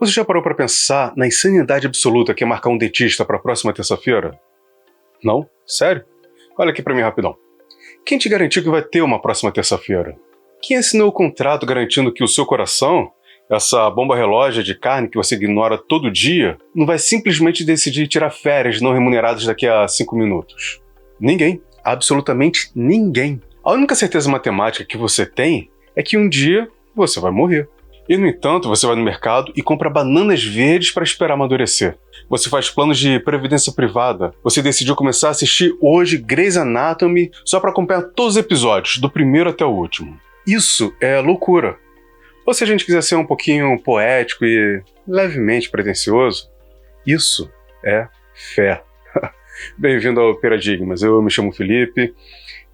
Você já parou para pensar na insanidade absoluta que é marcar um dentista para a próxima terça-feira? Não? Sério? Olha aqui para mim rapidão. Quem te garantiu que vai ter uma próxima terça-feira? Quem assinou o contrato garantindo que o seu coração, essa bomba relógio de carne que você ignora todo dia, não vai simplesmente decidir tirar férias não remuneradas daqui a 5 minutos? Ninguém. Absolutamente ninguém. A única certeza matemática que você tem é que um dia você vai morrer. E, no entanto, você vai no mercado e compra bananas verdes para esperar amadurecer. Você faz planos de previdência privada. Você decidiu começar a assistir hoje Grey's Anatomy só para acompanhar todos os episódios, do primeiro até o último. Isso é loucura. Ou se a gente quiser ser um pouquinho poético e levemente pretensioso, isso é fé. Bem-vindo ao Paradigmas, eu me chamo Felipe,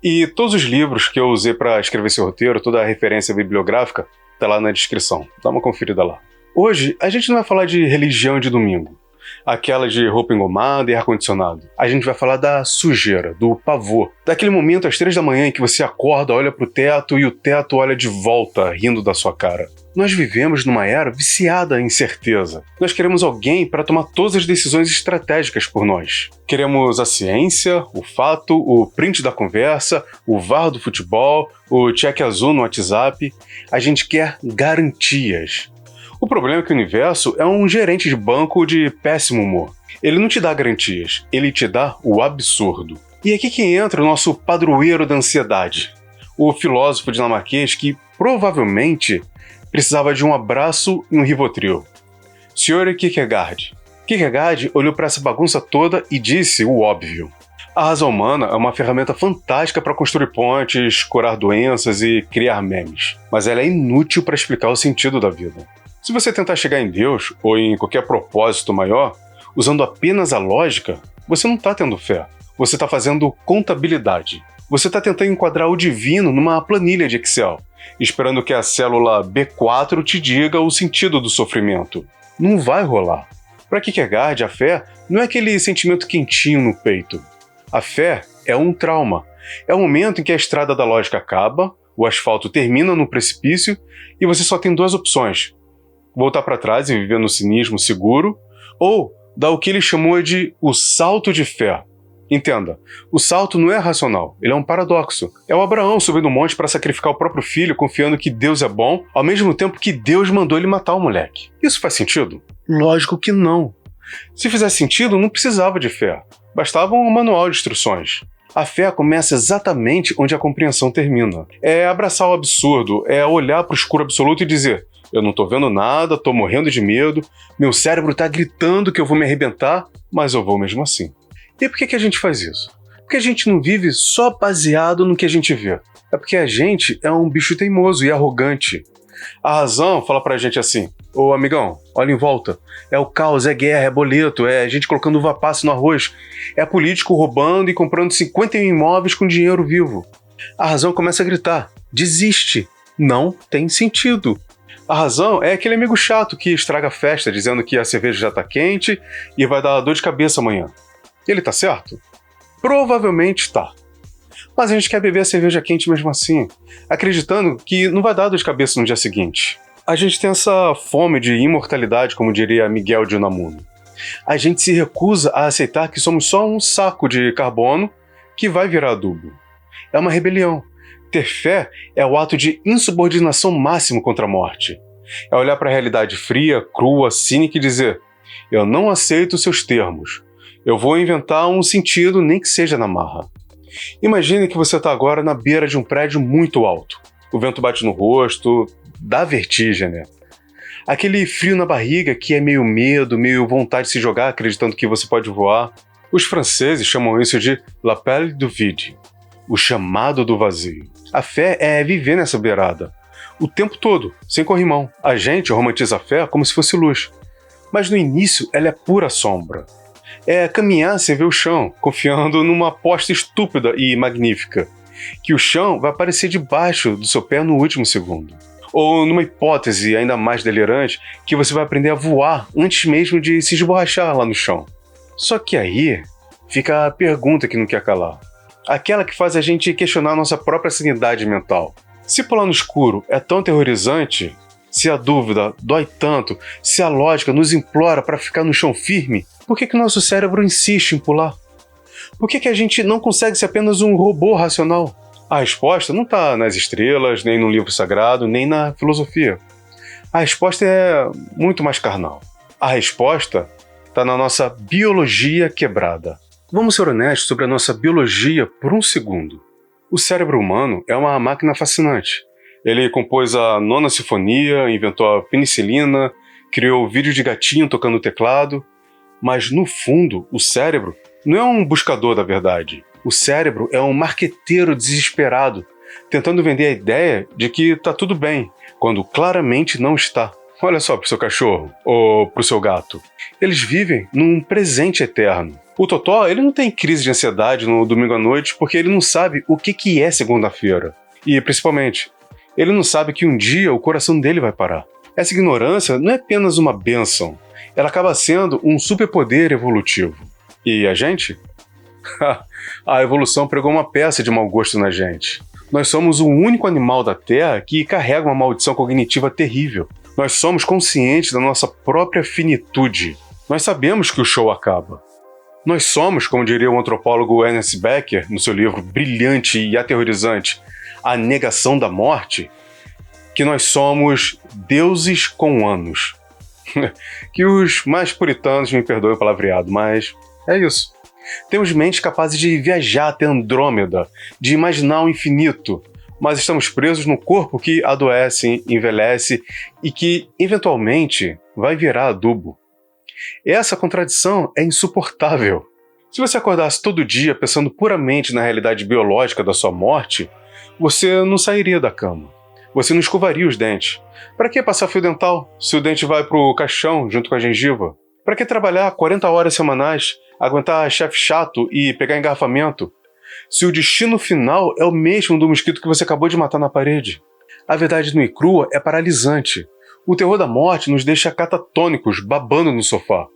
e todos os livros que eu usei para escrever esse roteiro, toda a referência bibliográfica, tá lá na descrição, dá uma conferida lá. Hoje, a gente não vai falar de religião de domingo, aquela de roupa engomada e ar-condicionado. A gente vai falar da sujeira, do pavor, daquele momento às 3 da manhã em que você acorda, olha pro teto e o teto olha de volta, rindo da sua cara. Nós vivemos numa era viciada em certeza. Nós queremos alguém para tomar todas as decisões estratégicas por nós. Queremos a ciência, o fato, o print da conversa, o VAR do futebol, o cheque azul no WhatsApp. A gente quer garantias. O problema é que o universo é um gerente de banco de péssimo humor. Ele não te dá garantias, ele te dá o absurdo. E é aqui que entra o nosso padroeiro da ansiedade. O filósofo dinamarquês que provavelmente precisava de um abraço e um Rivotril. Sr. Kierkegaard. Kierkegaard olhou para essa bagunça toda e disse o óbvio. A razão humana é uma ferramenta fantástica para construir pontes, curar doenças e criar memes. Mas ela é inútil para explicar o sentido da vida. Se você tentar chegar em Deus ou em qualquer propósito maior, usando apenas a lógica, você não está tendo fé. Você está fazendo contabilidade. Você está tentando enquadrar o divino numa planilha de Excel, esperando que a célula B4 te diga o sentido do sofrimento. Não vai rolar. Para Kierkegaard, a fé não é aquele sentimento quentinho no peito. A fé é um trauma. É o momento em que a estrada da lógica acaba, o asfalto termina no precipício e você só tem duas opções. Voltar para trás e viver no cinismo seguro, ou dar o que ele chamou de o salto de fé. Entenda, o salto não é racional, ele é um paradoxo. É o Abraão subindo um monte para sacrificar o próprio filho, confiando que Deus é bom, ao mesmo tempo que Deus mandou ele matar o moleque. Isso faz sentido? Lógico que não. Se fizesse sentido, não precisava de fé. Bastava um manual de instruções. A fé começa exatamente onde a compreensão termina. É abraçar o absurdo, é olhar para o escuro absoluto e dizer: eu não tô vendo nada, tô morrendo de medo, meu cérebro tá gritando que eu vou me arrebentar, mas eu vou mesmo assim. E por que a gente faz isso? Porque a gente não vive só baseado no que a gente vê. É porque a gente é um bicho teimoso e arrogante. A razão fala pra gente assim: ô amigão, olha em volta. É o caos, é guerra, é boleto, é gente colocando uva passa no arroz. É político roubando e comprando 51 imóveis com dinheiro vivo. A razão começa a gritar: desiste, não tem sentido. A razão é aquele amigo chato que estraga a festa dizendo que a cerveja já tá quente e vai dar dor de cabeça amanhã. Ele tá certo? Provavelmente tá. Mas a gente quer beber a cerveja quente mesmo assim, acreditando que não vai dar dor de cabeça no dia seguinte. A gente tem essa fome de imortalidade, como diria Miguel de Unamuno. A gente se recusa a aceitar que somos só um saco de carbono que vai virar adubo. É uma rebelião. Ter fé é o ato de insubordinação máximo contra a morte. É olhar para a realidade fria, crua, cínica e dizer: eu não aceito seus termos. Eu vou inventar um sentido, nem que seja na marra. Imagine que você está agora na beira de um prédio muito alto. O vento bate no rosto, dá vertigem, né? Aquele frio na barriga que é meio medo, meio vontade de se jogar acreditando que você pode voar. Os franceses chamam isso de l'appel du vide, o chamado do vazio. A fé é viver nessa beirada, o tempo todo, sem corrimão. A gente romantiza a fé como se fosse luz, mas no início ela é pura sombra. É caminhar sem ver o chão, confiando numa aposta estúpida e magnífica, que o chão vai aparecer debaixo do seu pé no último segundo. Ou numa hipótese ainda mais delirante, que você vai aprender a voar antes mesmo de se esborrachar lá no chão. Só que aí fica a pergunta que não quer calar. Aquela que faz a gente questionar nossa própria sanidade mental. Se pular no escuro é tão aterrorizante, Se a dúvida dói tanto, se a lógica nos implora para ficar no chão firme, por que o nosso cérebro insiste em pular? Por que a gente não consegue ser apenas um robô racional? A resposta não está nas estrelas, nem no livro sagrado, nem na filosofia. A resposta é muito mais carnal. A resposta está na nossa biologia quebrada. Vamos ser honestos sobre a nossa biologia por um segundo. O cérebro humano é uma máquina fascinante. Ele compôs a Nona Sinfonia, inventou a penicilina, criou o vídeo de gatinho tocando teclado. Mas, no fundo, o cérebro não é um buscador da verdade. O cérebro é um marqueteiro desesperado, tentando vender a ideia de que está tudo bem, quando claramente não está. Olha só para o seu cachorro ou para o seu gato. Eles vivem num presente eterno. O Totó, ele não tem crise de ansiedade no domingo à noite porque ele não sabe o que é segunda-feira. E, principalmente, ele não sabe que um dia o coração dele vai parar. Essa ignorância não é apenas uma bênção. Ela acaba sendo um superpoder evolutivo. E a gente? A evolução pregou uma peça de mau gosto na gente. Nós somos o único animal da Terra que carrega uma maldição cognitiva terrível. Nós somos conscientes da nossa própria finitude. Nós sabemos que o show acaba. Nós somos, como diria o antropólogo Ernest Becker, no seu livro brilhante e aterrorizante, A Negação da Morte, que nós somos deuses com anos. Que os mais puritanos me perdoem o palavreado, mas é isso. Temos mentes capazes de viajar até Andrômeda, de imaginar o infinito, mas estamos presos num corpo que adoece, envelhece e que, eventualmente, vai virar adubo. Essa contradição é insuportável. Se você acordasse todo dia pensando puramente na realidade biológica da sua morte, você não sairia da cama. Você não escovaria os dentes. Para que passar fio dental se o dente vai pro caixão junto com a gengiva? Para que trabalhar 40 horas semanais, aguentar chefe chato e pegar engarrafamento, se o destino final é o mesmo do mosquito que você acabou de matar na parede? A verdade nua e crua é paralisante. O terror da morte nos deixa catatônicos, babando no sofá.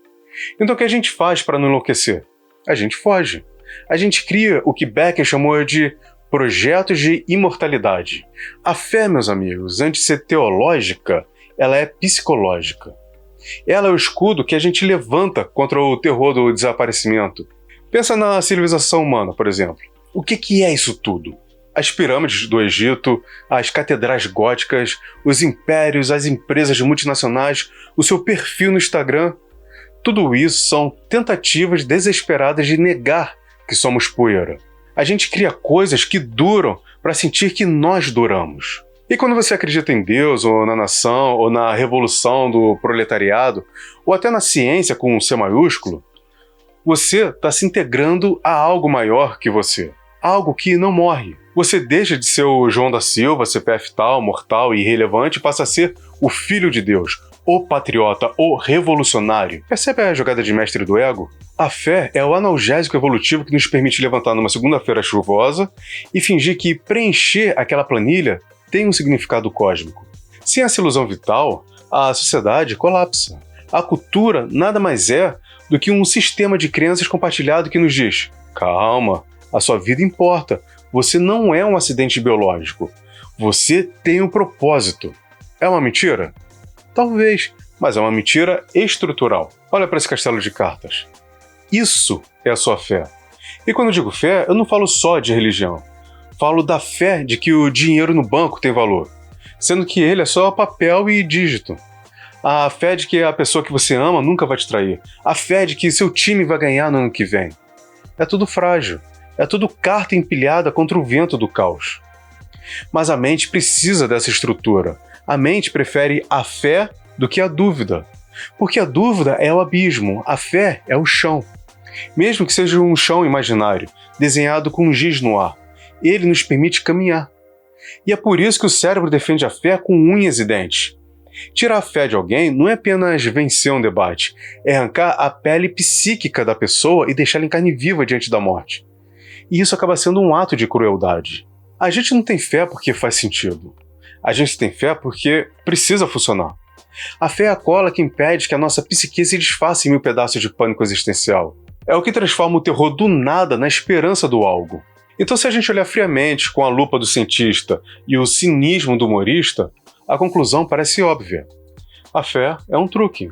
Então o que a gente faz para não enlouquecer? A gente foge. A gente cria o que Becker chamou de projetos de imortalidade. A fé, meus amigos, antes de ser teológica, ela é psicológica. Ela é o escudo que a gente levanta contra o terror do desaparecimento. Pensa na civilização humana, por exemplo. O que é isso tudo? As pirâmides do Egito, as catedrais góticas, os impérios, as empresas multinacionais, o seu perfil no Instagram. Tudo isso são tentativas desesperadas de negar que somos poeira. A gente cria coisas que duram para sentir que nós duramos. E quando você acredita em Deus, ou na nação, ou na revolução do proletariado, ou até na ciência com um C maiúsculo, você está se integrando a algo maior que você. Algo que não morre. Você deixa de ser o João da Silva, CPF tal, mortal e irrelevante, e passa a ser o Filho de Deus, o patriota, o revolucionário. Percebe a jogada de mestre do ego? A fé é o analgésico evolutivo que nos permite levantar numa segunda-feira chuvosa e fingir que preencher aquela planilha tem um significado cósmico. Sem essa ilusão vital, a sociedade colapsa. A cultura nada mais é do que um sistema de crenças compartilhado que nos diz: calma, a sua vida importa, você não é um acidente biológico, você tem um propósito. É uma mentira? Talvez, mas é uma mentira estrutural. Olha para esse castelo de cartas. Isso é a sua fé. E quando eu digo fé, eu não falo só de religião. Falo da fé de que o dinheiro no banco tem valor, sendo que ele é só papel e dígito. A fé de que a pessoa que você ama nunca vai te trair. A fé de que seu time vai ganhar no ano que vem. É tudo frágil. É tudo carta empilhada contra o vento do caos. Mas a mente precisa dessa estrutura. A mente prefere a fé do que a dúvida. Porque a dúvida é o abismo, a fé é o chão. Mesmo que seja um chão imaginário, desenhado com um giz no ar, ele nos permite caminhar. E é por isso que o cérebro defende a fé com unhas e dentes. Tirar a fé de alguém não é apenas vencer um debate, é arrancar a pele psíquica da pessoa e deixá-la em carne viva diante da morte. E isso acaba sendo um ato de crueldade. A gente não tem fé porque faz sentido. A gente tem fé porque precisa funcionar. A fé é a cola que impede que a nossa psique se desfaça em mil pedaços de pânico existencial. É o que transforma o terror do nada na esperança do algo. Então, se a gente olhar friamente com a lupa do cientista e o cinismo do humorista, a conclusão parece óbvia. A fé é um truque.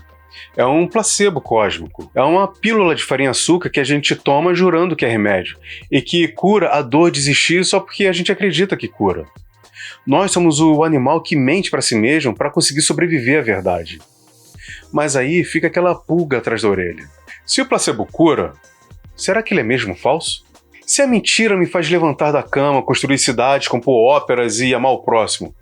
É um placebo cósmico. É uma pílula de farinha e açúcar que a gente toma jurando que é remédio e que cura a dor de existir só porque a gente acredita que cura. Nós somos o animal que mente para si mesmo para conseguir sobreviver à verdade. Mas aí fica aquela pulga atrás da orelha. Se o placebo cura, será que ele é mesmo falso? Se a mentira me faz levantar da cama, construir cidades, compor óperas e amar o próximo,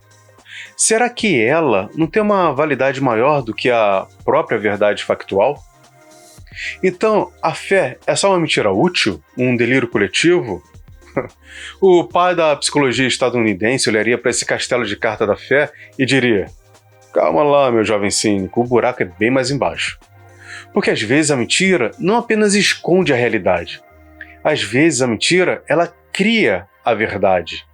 será que ela não tem uma validade maior do que a própria verdade factual? Então, a fé é só uma mentira útil? Um delírio coletivo? O pai da psicologia estadunidense olharia para esse castelo de carta da fé e diria: calma lá, meu jovem cínico, o buraco é bem mais embaixo. Porque às vezes a mentira não apenas esconde a realidade. Às vezes a mentira, ela cria a verdade.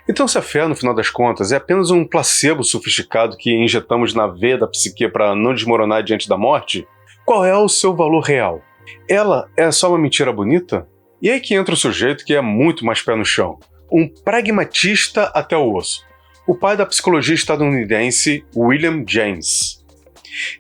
Então, se a fé, no final das contas, é apenas um placebo sofisticado que injetamos na veia da psique para não desmoronar diante da morte, qual é o seu valor real? Ela é só uma mentira bonita? E aí que entra o sujeito que é muito mais pé no chão. Um pragmatista até o osso. O pai da psicologia estadunidense, William James.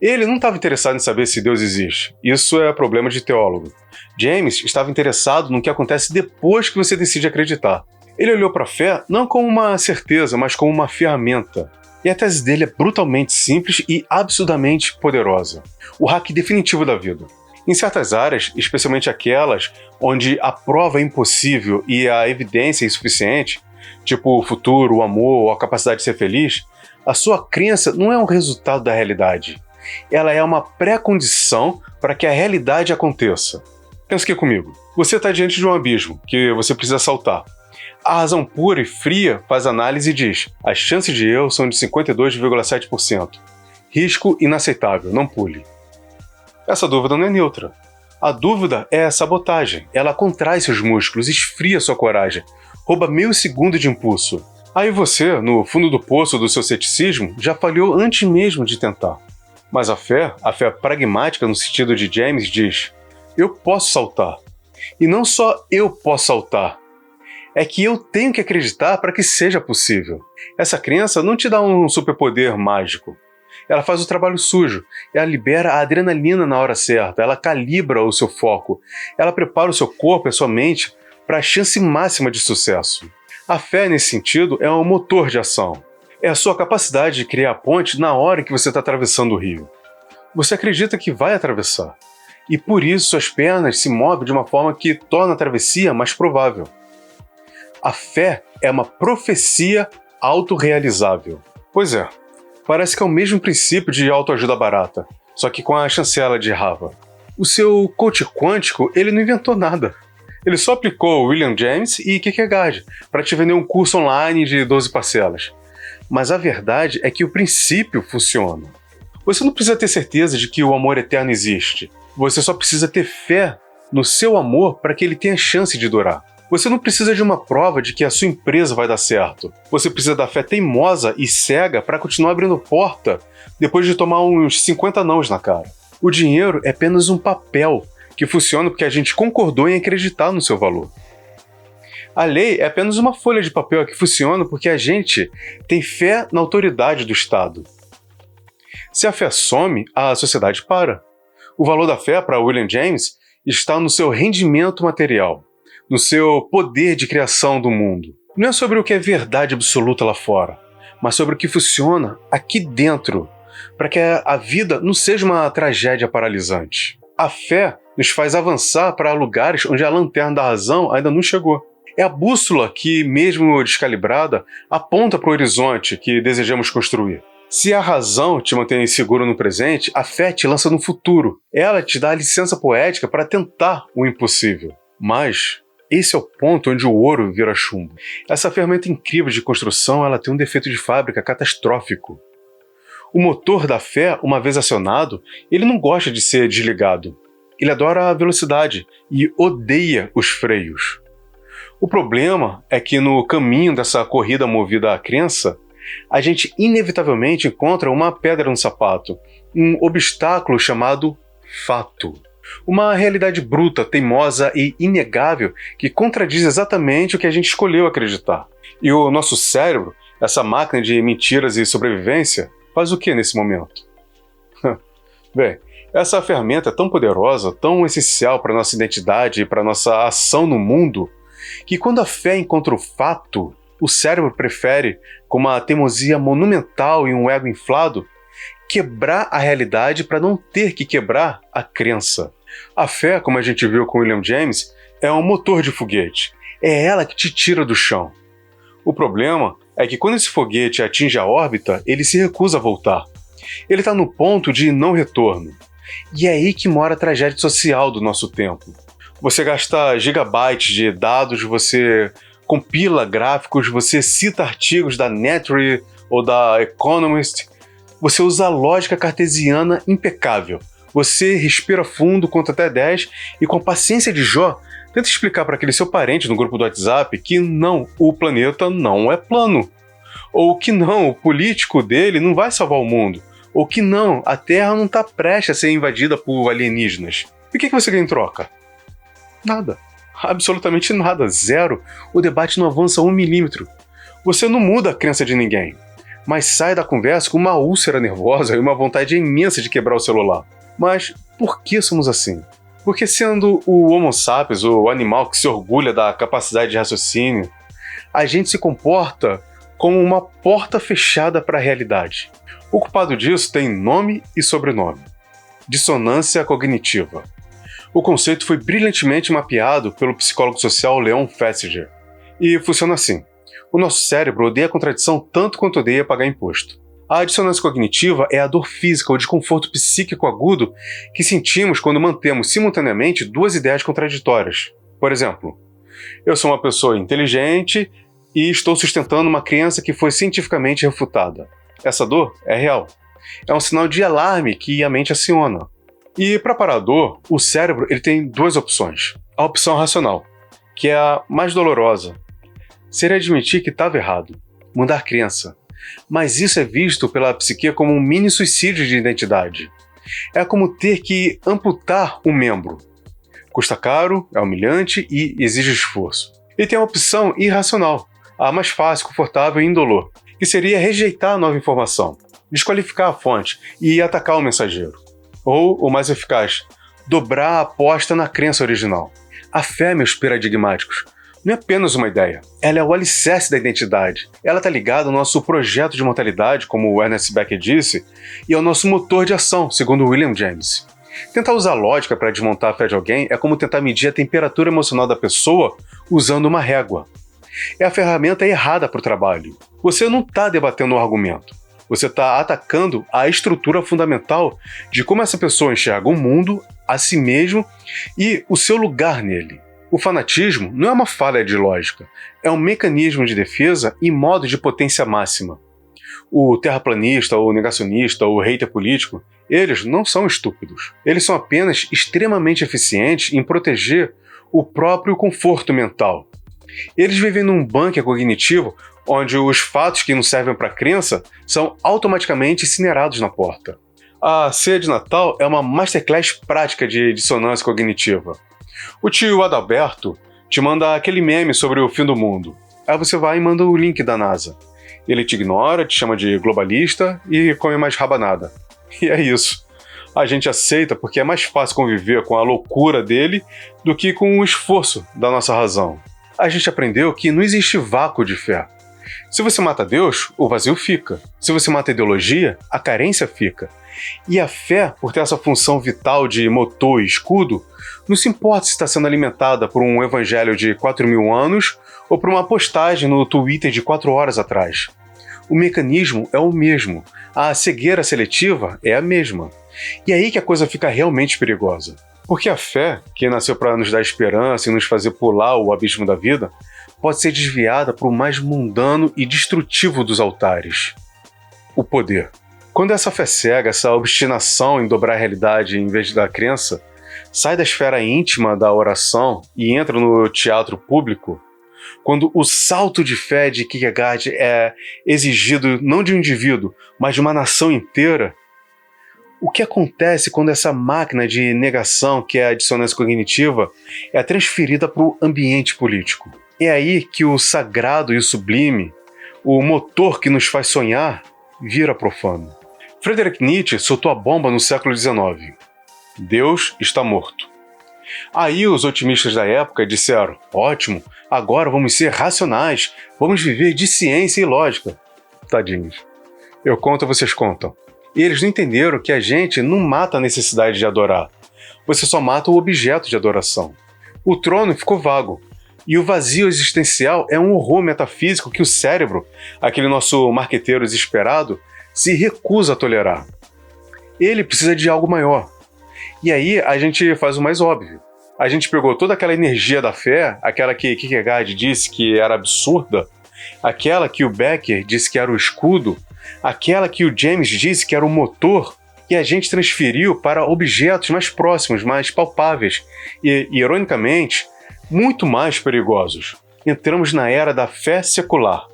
Ele não estava interessado em saber se Deus existe. Isso é problema de teólogo. James estava interessado no que acontece depois que você decide acreditar. Ele olhou para a fé não como uma certeza, mas como uma ferramenta. E a tese dele é brutalmente simples e absurdamente poderosa. O hack definitivo da vida. Em certas áreas, especialmente aquelas onde a prova é impossível e a evidência é insuficiente, tipo o futuro, o amor ou a capacidade de ser feliz, a sua crença não é um resultado da realidade. Ela é uma pré-condição para que a realidade aconteça. Pensa aqui comigo. Você está diante de um abismo que você precisa saltar. A razão pura e fria faz análise e diz: as chances de erro são de 52,7%. Risco inaceitável, não pule. Essa dúvida não é neutra. A dúvida é sabotagem. Ela contrai seus músculos, esfria sua coragem, rouba meio segundo de impulso. Aí você, no fundo do poço do seu ceticismo, já falhou antes mesmo de tentar. Mas a fé pragmática no sentido de James, diz: eu posso saltar. E não só eu posso saltar, é que eu tenho que acreditar para que seja possível. Essa crença não te dá um superpoder mágico. Ela faz o trabalho sujo, ela libera a adrenalina na hora certa, ela calibra o seu foco, ela prepara o seu corpo e a sua mente para a chance máxima de sucesso. A fé, nesse sentido, é um motor de ação. É a sua capacidade de criar a ponte na hora em que você está atravessando o rio. Você acredita que vai atravessar, e por isso suas pernas se movem de uma forma que torna a travessia mais provável. A fé é uma profecia autorrealizável. Pois é, parece que é o mesmo princípio de autoajuda barata, só que com a chancela de Harvard. O seu coach quântico, ele não inventou nada. Ele só aplicou William James e Kierkegaard para te vender um curso online de 12 parcelas. Mas a verdade é que o princípio funciona. Você não precisa ter certeza de que o amor eterno existe. Você só precisa ter fé no seu amor para que ele tenha chance de durar. Você não precisa de uma prova de que a sua empresa vai dar certo. Você precisa da fé teimosa e cega para continuar abrindo porta depois de tomar uns 50 nãos na cara. O dinheiro é apenas um papel que funciona porque a gente concordou em acreditar no seu valor. A lei é apenas uma folha de papel que funciona porque a gente tem fé na autoridade do Estado. Se a fé some, a sociedade para. O valor da fé para William James está no seu rendimento material, no seu poder de criação do mundo. Não é sobre o que é verdade absoluta lá fora, mas sobre o que funciona aqui dentro, para que a vida não seja uma tragédia paralisante. A fé nos faz avançar para lugares onde a lanterna da razão ainda não chegou. É a bússola que, mesmo descalibrada, aponta para o horizonte que desejamos construir. Se a razão te mantém seguro no presente, a fé te lança no futuro. Ela te dá a licença poética para tentar o impossível. Mas esse é o ponto onde o ouro vira chumbo. Essa ferramenta incrível de construção, ela tem um defeito de fábrica catastrófico. O motor da fé, uma vez acionado, ele não gosta de ser desligado. Ele adora a velocidade e odeia os freios. O problema é que no caminho dessa corrida movida à crença, a gente inevitavelmente encontra uma pedra no sapato, um obstáculo chamado fato. Uma realidade bruta, teimosa e inegável que contradiz exatamente o que a gente escolheu acreditar. E o nosso cérebro, Essa máquina de mentiras e sobrevivência faz o que nesse momento? Bem, essa ferramenta é tão poderosa, tão essencial para nossa identidade e para nossa ação no mundo, que quando a fé encontra o fato, o cérebro prefere, com uma teimosia monumental e um ego inflado, quebrar a realidade para não ter que quebrar a crença. A fé, como a gente viu com William James, é um motor de foguete. É ela que te tira do chão. O problema é que quando esse foguete atinge a órbita, ele se recusa a voltar. Ele está no ponto de não retorno. E é aí que mora a tragédia social do nosso tempo. Você gasta gigabytes de dados, você compila gráficos, você cita artigos da Nature ou da Economist, você usa a lógica cartesiana impecável. Você respira fundo, conta até 10 e, com a paciência de Jó, tenta explicar para aquele seu parente no grupo do WhatsApp que não, o planeta não é plano. Ou que não, o político dele não vai salvar o mundo. Ou que não, a Terra não está prestes a ser invadida por alienígenas. E o que você ganha em troca? Nada. Absolutamente nada. Zero. O debate não avança 1 milímetro. Você não muda a crença de ninguém, mas sai da conversa com uma úlcera nervosa e uma vontade imensa de quebrar o celular. Mas por que somos assim? Porque, sendo o Homo sapiens, o animal que se orgulha da capacidade de raciocínio, a gente se comporta como uma porta fechada para a realidade. O culpado disso tem nome e sobrenome: dissonância cognitiva. O conceito foi brilhantemente mapeado pelo psicólogo social Leon Festinger. E funciona assim: o nosso cérebro odeia a contradição tanto quanto odeia pagar imposto. A dissonância cognitiva é a dor física ou desconforto psíquico agudo que sentimos quando mantemos simultaneamente duas ideias contraditórias. Por exemplo, eu sou uma pessoa inteligente e estou sustentando uma crença que foi cientificamente refutada. Essa dor é real. É um sinal de alarme que a mente aciona. E para parar a dor, o cérebro ele tem duas opções. A opção racional, que é a mais dolorosa, seria admitir que estava errado, mudar a crença. Mas isso é visto pela psique como um mini suicídio de identidade. É como ter que amputar um membro. Custa caro, é humilhante e exige esforço. E tem a opção irracional, a mais fácil, confortável e indolor, que seria rejeitar a nova informação, desqualificar a fonte e atacar o mensageiro. Ou, o mais eficaz, dobrar a aposta na crença original. A fé, meus paradigmáticos, não é apenas uma ideia. Ela é o alicerce da identidade. Ela está ligada ao nosso projeto de mortalidade, como o Ernest Becker disse, e ao nosso motor de ação, segundo William James. Tentar usar lógica para desmontar a fé de alguém é como tentar medir a temperatura emocional da pessoa usando uma régua. É a ferramenta errada para o trabalho. Você não está debatendo um argumento. Você está atacando a estrutura fundamental de como essa pessoa enxerga o mundo, a si mesmo e o seu lugar nele. O fanatismo não é uma falha de lógica, é um mecanismo de defesa em modo de potência máxima. O terraplanista, o negacionista, o hater político, eles não são estúpidos. Eles são apenas extremamente eficientes em proteger o próprio conforto mental. Eles vivem num bunker cognitivo onde os fatos que não servem para a crença são automaticamente incinerados na porta. A ceia de Natal é uma masterclass prática de dissonância cognitiva. O tio Adalberto te manda aquele meme sobre o fim do mundo. Aí você vai e manda o link da NASA. Ele te ignora, te chama de globalista e come mais rabanada. E é isso. A gente aceita porque é mais fácil conviver com a loucura dele do que com o esforço da nossa razão. A gente aprendeu que não existe vácuo de fé. Se você mata Deus, o vazio fica. Se você mata a ideologia, a carência fica. E a fé, por ter essa função vital de motor e escudo, não se importa se está sendo alimentada por um evangelho de 4.000 anos ou por uma postagem no Twitter de 4 horas atrás. O mecanismo é o mesmo. A cegueira seletiva é a mesma. E é aí que a coisa fica realmente perigosa. Porque a fé, que nasceu para nos dar esperança e nos fazer pular o abismo da vida, pode ser desviada para o mais mundano e destrutivo dos altares: o poder. Quando essa fé cega, essa obstinação em dobrar a realidade em vez da crença, sai da esfera íntima da oração e entra no teatro público, quando o salto de fé de Kierkegaard é exigido não de um indivíduo, mas de uma nação inteira, o que acontece quando essa máquina de negação, que é a dissonância cognitiva, é transferida para o ambiente político? É aí que o sagrado e o sublime, o motor que nos faz sonhar vira profano. Friedrich Nietzsche soltou a bomba no século XIX. Deus está morto. Aí os otimistas da época disseram: ótimo, agora vamos ser racionais, vamos viver de ciência e lógica. Tadinhos. Eu conto, vocês contam. E eles não entenderam que a gente não mata a necessidade de adorar. Você só mata o objeto de adoração. O trono ficou vago. E o vazio existencial é um horror metafísico que o cérebro, aquele nosso marqueteiro desesperado, se recusa a tolerar. Ele precisa de algo maior. E aí a gente faz o mais óbvio. A gente pegou toda aquela energia da fé, aquela que Kierkegaard disse que era absurda, aquela que o Becker disse que era o escudo, aquela que o James disse que era o motor, e a gente transferiu para objetos mais próximos, mais palpáveis e, ironicamente, muito mais perigosos. Entramos na era da fé secular.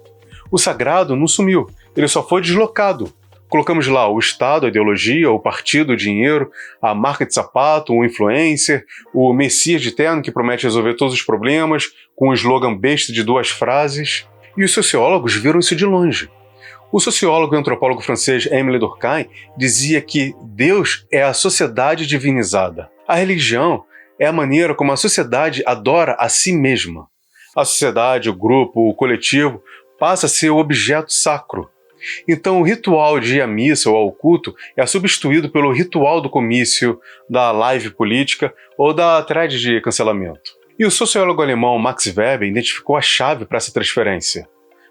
O sagrado não sumiu, ele só foi deslocado. Colocamos lá o Estado, a ideologia, o partido, o dinheiro, a marca de sapato, o influencer, o Messias de terno que promete resolver todos os problemas, com um slogan besta de 2 frases. E os sociólogos viram isso de longe. O sociólogo e antropólogo francês Émile Durkheim dizia que Deus é a sociedade divinizada. A religião é a maneira como a sociedade adora a si mesma. A sociedade, o grupo, o coletivo passa a ser o objeto sacro. Então o ritual de ir à missa ou ao culto é substituído pelo ritual do comício, da live política ou da thread de cancelamento. E o sociólogo alemão Max Weber identificou a chave para essa transferência: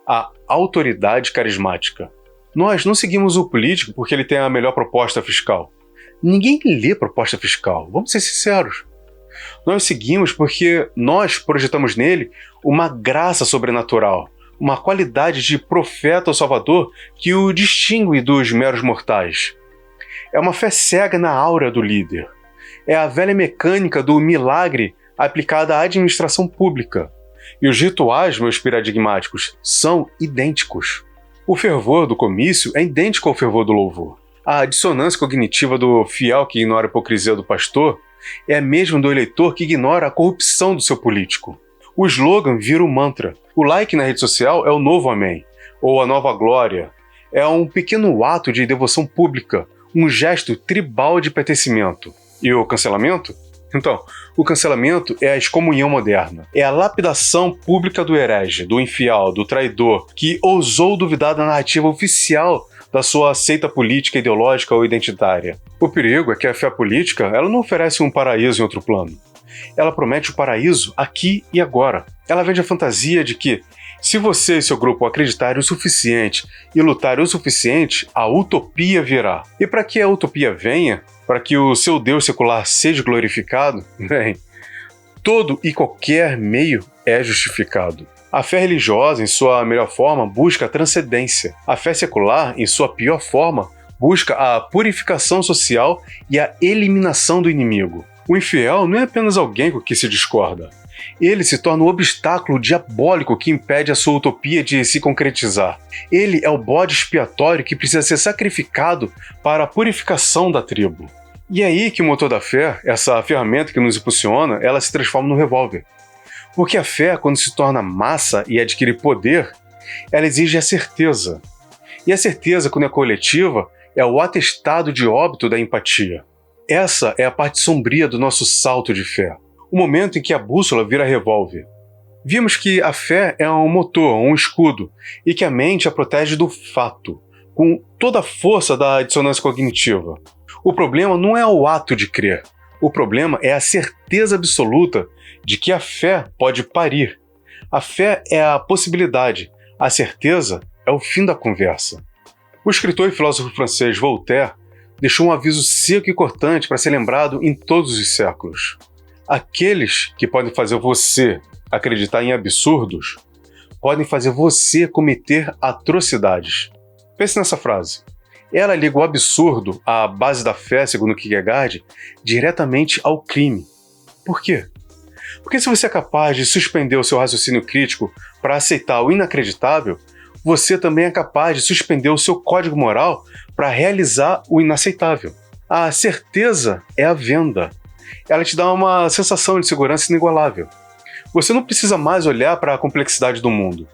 a autoridade carismática. Nós não seguimos o político porque ele tem a melhor proposta fiscal. Ninguém lê proposta fiscal, vamos ser sinceros. Nós seguimos porque nós projetamos nele uma graça sobrenatural, uma qualidade de profeta ou salvador que o distingue dos meros mortais. É uma fé cega na aura do líder. É a velha mecânica do milagre aplicada à administração pública. E os rituais, meus paradigmáticos, são idênticos. O fervor do comício é idêntico ao fervor do louvor. A dissonância cognitiva do fiel que ignora a hipocrisia do pastor é a mesma do eleitor que ignora a corrupção do seu político. O slogan vira um mantra. O like na rede social é o novo amém, ou a nova glória. É um pequeno ato de devoção pública, um gesto tribal de pertencimento. E o cancelamento? Então, o cancelamento é a excomunhão moderna. É a lapidação pública do herege, do infiel, do traidor, que ousou duvidar da narrativa oficial da sua seita política, ideológica ou identitária. O perigo é que a fé política ela não oferece um paraíso em outro plano. Ela promete o paraíso aqui e agora. Ela vende a fantasia de que, se você e seu grupo acreditarem o suficiente e lutarem o suficiente, a utopia virá. E para que a utopia venha, para que o seu Deus secular seja glorificado, bem, todo e qualquer meio é justificado. A fé religiosa, em sua melhor forma, busca a transcendência. A fé secular, em sua pior forma, busca a purificação social e a eliminação do inimigo. O infiel não é apenas alguém com quem se discorda. Ele se torna um obstáculo diabólico que impede a sua utopia de se concretizar. Ele é o bode expiatório que precisa ser sacrificado para a purificação da tribo. E é aí que o motor da fé, essa ferramenta que nos impulsiona, ela se transforma no revólver. Porque a fé, quando se torna massa e adquire poder, ela exige a certeza. E a certeza, quando é coletiva, é o atestado de óbito da empatia. Essa é a parte sombria do nosso salto de fé. O momento em que a bússola vira revólver. Vimos que a fé é um motor, um escudo, e que a mente a protege do fato, com toda a força da dissonância cognitiva. O problema não é o ato de crer. O problema é a certeza absoluta de que a fé pode parir. A fé é a possibilidade. A certeza é o fim da conversa. O escritor e filósofo francês Voltaire deixou um aviso seco e cortante para ser lembrado em todos os séculos. Aqueles que podem fazer você acreditar em absurdos podem fazer você cometer atrocidades. Pense nessa frase. Ela liga o absurdo, à base da fé, segundo Kierkegaard, diretamente ao crime. Por quê? Porque se você é capaz de suspender o seu raciocínio crítico para aceitar o inacreditável, você também é capaz de suspender o seu código moral para realizar o inaceitável. A certeza é a venda. Ela te dá uma sensação de segurança inigualável. Você não precisa mais olhar para a complexidade do mundo.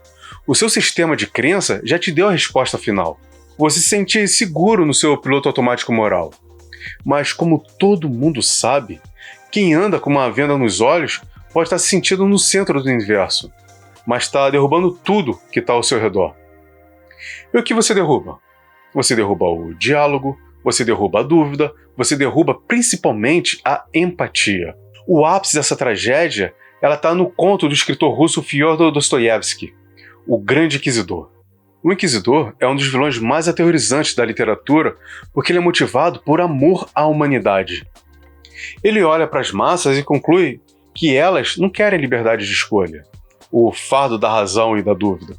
O seu sistema de crença já te deu a resposta final. Você se sente seguro no seu piloto automático moral. Mas como todo mundo sabe, quem anda com uma venda nos olhos pode estar se sentindo no centro do universo, mas está derrubando tudo que está ao seu redor. E o que você derruba? Você derruba o diálogo, você derruba a dúvida, você derruba principalmente a empatia. O ápice dessa tragédia está no conto do escritor russo Fyodor Dostoiévski, o Grande Inquisidor. O Inquisidor é um dos vilões mais aterrorizantes da literatura porque ele é motivado por amor à humanidade. Ele olha para as massas e conclui que elas não querem liberdade de escolha, o fardo da razão e da dúvida.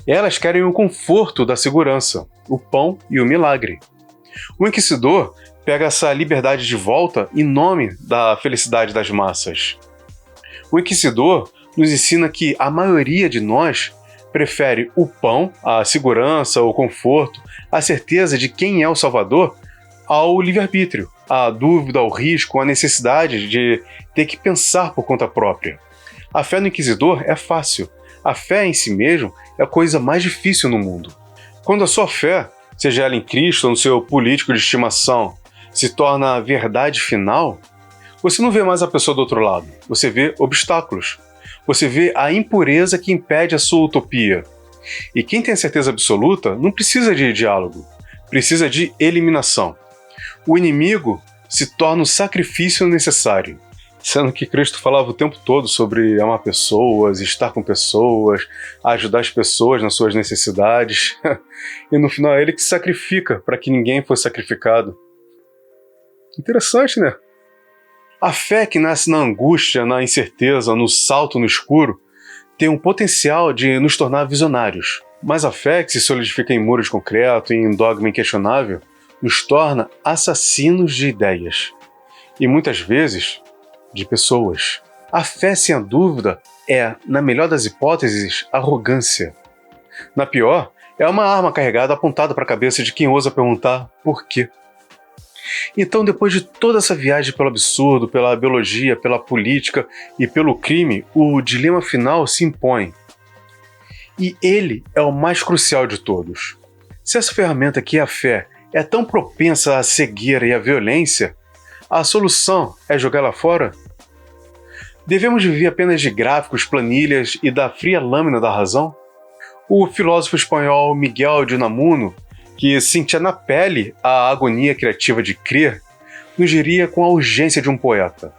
Elas querem o conforto da segurança, o pão e o milagre. O Inquisidor pega essa liberdade de volta em nome da felicidade das massas. O Inquisidor nos ensina que a maioria de nós prefere o pão, a segurança, o conforto, a certeza de quem é o Salvador, ao livre-arbítrio, à dúvida, ao risco, à necessidade de ter que pensar por conta própria. A fé no Inquisidor é fácil. A fé em si mesmo é a coisa mais difícil no mundo. Quando a sua fé, seja ela em Cristo ou no seu político de estimação, se torna a verdade final, você não vê mais a pessoa do outro lado, você vê obstáculos. Você vê a impureza que impede a sua utopia. E quem tem a certeza absoluta não precisa de diálogo, precisa de eliminação. O inimigo se torna o sacrifício necessário. Sendo que Cristo falava o tempo todo sobre amar pessoas, estar com pessoas, ajudar as pessoas nas suas necessidades. E no final é ele que se sacrifica para que ninguém fosse sacrificado. Interessante, né? A fé que nasce na angústia, na incerteza, no salto no escuro, tem um potencial de nos tornar visionários. Mas a fé que se solidifica em muros de concreto e em dogma inquestionável, nos torna assassinos de ideias. E muitas vezes, de pessoas. A fé, sem a dúvida, é, na melhor das hipóteses, arrogância. Na pior, é uma arma carregada apontada para a cabeça de quem ousa perguntar por quê. Então, depois de toda essa viagem pelo absurdo, pela biologia, pela política e pelo crime, o dilema final se impõe. E ele é o mais crucial de todos. Se essa ferramenta que é a fé é tão propensa à cegueira e à violência, a solução é jogá-la fora? Devemos viver apenas de gráficos, planilhas e da fria lâmina da razão? O filósofo espanhol Miguel de Unamuno, que sentia na pele a agonia criativa de crer, nos diria com a urgência de um poeta,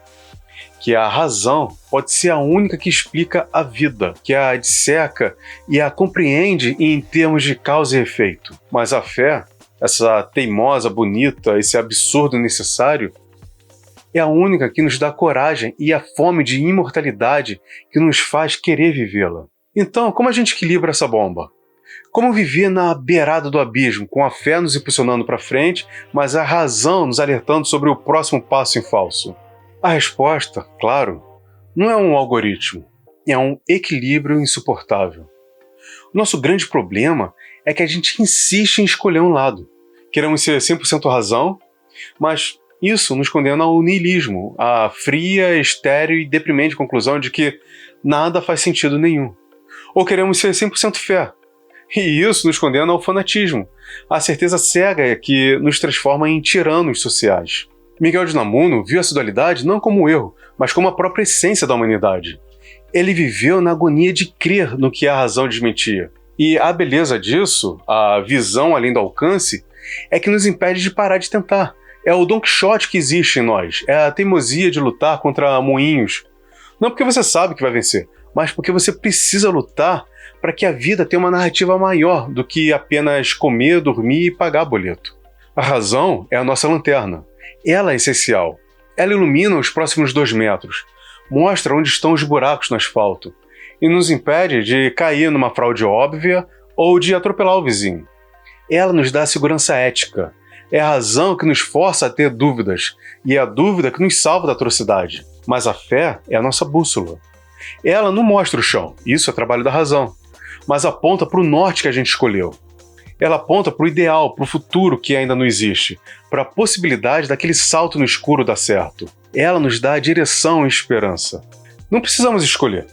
que a razão pode ser a única que explica a vida, que a disseca e a compreende em termos de causa e efeito. Mas a fé, essa teimosa, bonita, esse absurdo necessário, é a única que nos dá coragem e a fome de imortalidade que nos faz querer vivê-la. Então, como a gente equilibra essa bomba? Como viver na beirada do abismo, com a fé nos impulsionando para frente, mas a razão nos alertando sobre o próximo passo em falso? A resposta, claro, não é um algoritmo, é um equilíbrio insuportável. O nosso grande problema é que a gente insiste em escolher um lado. Queremos ser 100% razão, mas isso nos condena ao niilismo, à fria, estéril e deprimente conclusão de que nada faz sentido nenhum. Ou queremos ser 100% fé, e isso nos condena ao fanatismo, à certeza cega que nos transforma em tiranos sociais. Miguel de Unamuno viu essa dualidade não como um erro, mas como a própria essência da humanidade. Ele viveu na agonia de crer no que a razão desmentia. E a beleza disso, a visão além do alcance, é que nos impede de parar de tentar. É o Don Quixote que existe em nós, é a teimosia de lutar contra moinhos. Não porque você sabe que vai vencer, mas porque você precisa lutar para que a vida tenha uma narrativa maior do que apenas comer, dormir e pagar boleto. A razão é a nossa lanterna. Ela é essencial. Ela ilumina os próximos 2 metros, mostra onde estão os buracos no asfalto e nos impede de cair numa fraude óbvia ou de atropelar o vizinho. Ela nos dá segurança ética. É a razão que nos força a ter dúvidas e é a dúvida que nos salva da atrocidade. Mas a fé é a nossa bússola. Ela não mostra o chão, isso é trabalho da razão, mas aponta para o norte que a gente escolheu. Ela aponta para o ideal, para o futuro que ainda não existe, para a possibilidade daquele salto no escuro dar certo. Ela nos dá direção e esperança. Não precisamos escolher,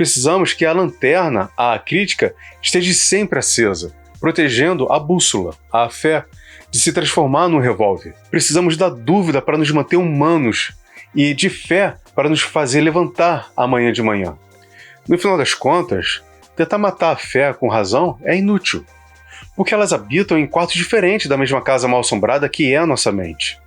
precisamos que a lanterna, a crítica, esteja sempre acesa, protegendo a bússola, a fé, de se transformar num revólver. Precisamos da dúvida para nos manter humanos e de fé para nos fazer levantar amanhã de manhã. No final das contas, tentar matar a fé com razão é inútil, porque elas habitam em quartos diferentes da mesma casa mal-assombrada que é a nossa mente.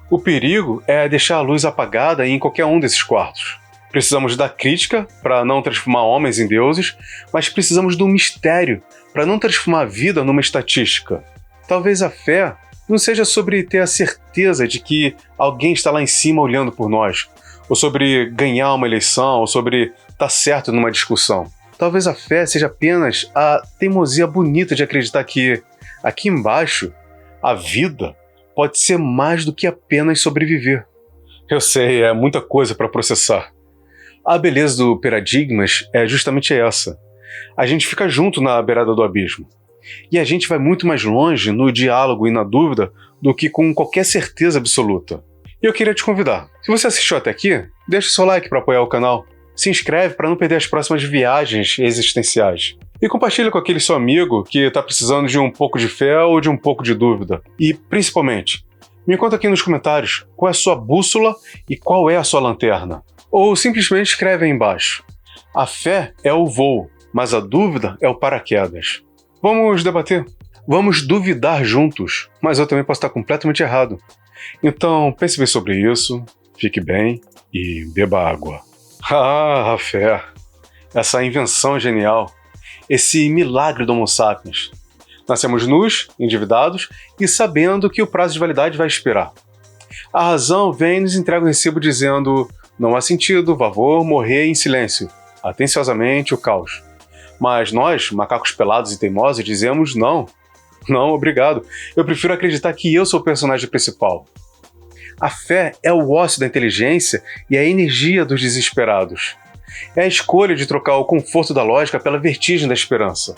O perigo é deixar a luz apagada em qualquer um desses quartos. Precisamos da crítica para não transformar homens em deuses, mas precisamos do mistério para não transformar a vida numa estatística. Talvez a fé não seja sobre ter a certeza de que alguém está lá em cima olhando por nós, ou sobre ganhar uma eleição, ou sobre estar certo numa discussão. Talvez a fé seja apenas a teimosia bonita de acreditar que, aqui embaixo, a vida pode ser mais do que apenas sobreviver. Eu sei, é muita coisa para processar. A beleza do Paradigmas é justamente essa. A gente fica junto na beirada do abismo. E a gente vai muito mais longe no diálogo e na dúvida do que com qualquer certeza absoluta. E eu queria te convidar. Se você assistiu até aqui, deixa o seu like para apoiar o canal. Se inscreve para não perder as próximas viagens existenciais. E compartilha com aquele seu amigo que está precisando de um pouco de fé ou de um pouco de dúvida. E, principalmente, me conta aqui nos comentários qual é a sua bússola e qual é a sua lanterna. Ou simplesmente escreve aí embaixo. A fé é o voo, mas a dúvida é o paraquedas. Vamos debater. Vamos duvidar juntos, mas eu também posso estar completamente errado. Então, pense bem sobre isso, fique bem e beba água. Ah, a fé! Essa invenção genial, esse milagre do Homo sapiens. Nascemos nus, endividados e sabendo que o prazo de validade vai expirar. A razão vem e nos entrega o recibo dizendo: não há sentido, vavor, morrer em silêncio, atenciosamente o caos. Mas nós, macacos pelados e teimosos, dizemos não. Não, obrigado. Eu prefiro acreditar que eu sou o personagem principal. A fé é o ócio da inteligência e a energia dos desesperados. É a escolha de trocar o conforto da lógica pela vertigem da esperança.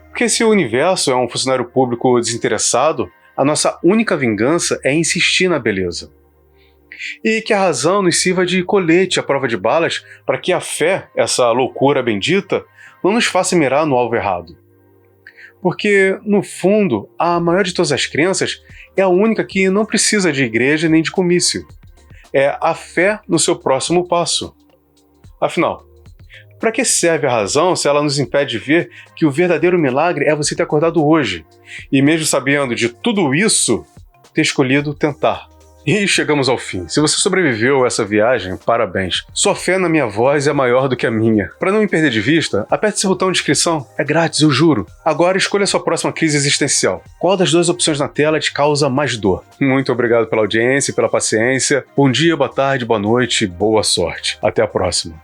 Porque se o universo é um funcionário público desinteressado, a nossa única vingança é insistir na beleza. E que a razão nos sirva de colete à prova de balas para que a fé, essa loucura bendita, não nos faça mirar no alvo errado. Porque, no fundo, a maior de todas as crenças é a única que não precisa de igreja nem de comício. É a fé no seu próximo passo. Afinal, para que serve a razão se ela nos impede de ver que o verdadeiro milagre é você ter acordado hoje, e mesmo sabendo de tudo isso, ter escolhido tentar? E chegamos ao fim. Se você sobreviveu a essa viagem, parabéns. Sua fé na minha voz é maior do que a minha. Para não me perder de vista, aperte esse botão de inscrição. É grátis, eu juro. Agora escolha a sua próxima crise existencial. Qual das duas opções na tela te causa mais dor? Muito obrigado pela audiência e pela paciência. Bom dia, boa tarde, boa noite, boa sorte. Até a próxima.